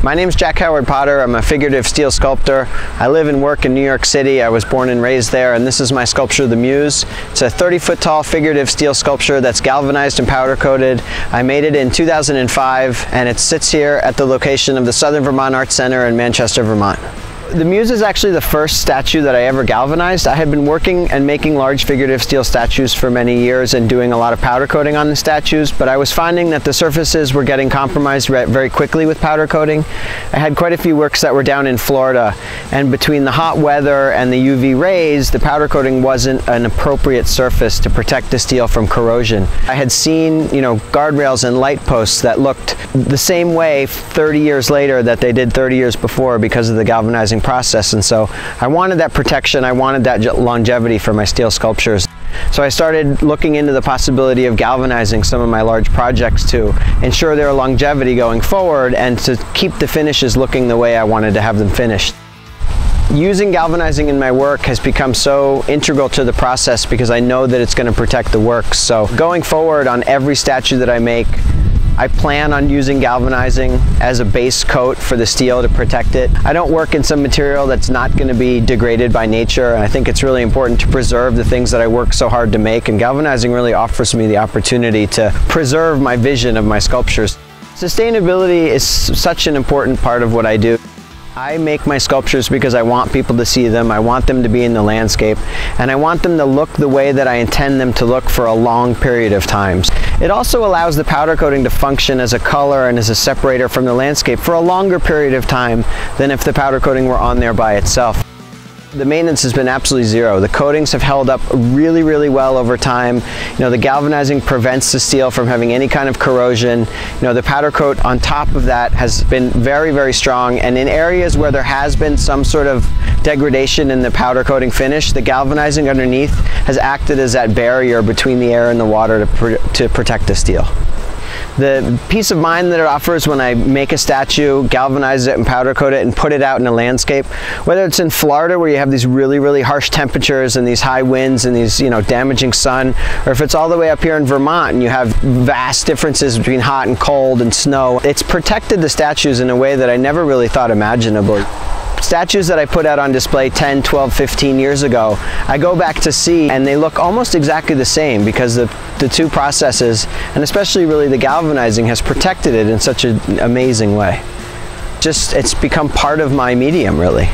My name is Jack Howard Potter. I'm a figurative steel sculptor. I live and work in New York City. I was born and raised there, and this is my sculpture, The Muse. It's a 30-foot tall figurative steel sculpture that's galvanized and powder coated. I made it in 2005, and it sits here at the location of the Southern Vermont Arts Center in Manchester, Vermont. The Muse is actually the first statue that I ever galvanized. I had been working and making large figurative steel statues for many years and doing a lot of powder coating on the statues, but I was finding that the surfaces were getting compromised very quickly with powder coating. I had quite a few works that were down in Florida, and between the hot weather and the UV rays, the powder coating wasn't an appropriate surface to protect the steel from corrosion. I had seen, guardrails and light posts that looked the same way 30 years later that they did 30 years before because of the galvanizing process, and so I wanted that protection, I wanted that longevity for my steel sculptures. So I started looking into the possibility of galvanizing some of my large projects to ensure their longevity going forward and to keep the finishes looking the way I wanted to have them finished. Using galvanizing in my work has become so integral to the process because I know that it's going to protect the works. So going forward on every statue that I make, I plan on using galvanizing as a base coat for the steel to protect it. I don't work in some material that's not going to be degraded by nature, and I think it's really important to preserve the things that I work so hard to make, and galvanizing really offers me the opportunity to preserve my vision of my sculptures. Sustainability is such an important part of what I do. I make my sculptures because I want people to see them, I want them to be in the landscape, and I want them to look the way that I intend them to look for a long period of time. It also allows the powder coating to function as a color and as a separator from the landscape for a longer period of time than if the powder coating were on there by itself. The maintenance has been absolutely zero. The coatings have held up really, really well over time. The galvanizing prevents the steel from having any kind of corrosion. The powder coat on top of that has been very, very strong, and in areas where there has been some sort of degradation in the powder coating finish, the galvanizing underneath has acted as that barrier between the air and the water to protect the steel. The peace of mind that it offers when I make a statue, galvanize it and powder coat it and put it out in a landscape, whether it's in Florida where you have these really, really harsh temperatures and these high winds and these, damaging sun, or if it's all the way up here in Vermont and you have vast differences between hot and cold and snow, it's protected the statues in a way that I never really thought imaginable. Statues that I put out on display 10, 12, 15 years ago, I go back to see and they look almost exactly the same because the two processes, and especially really the galvanizing, has protected it in such an amazing way. It's become part of my medium, really.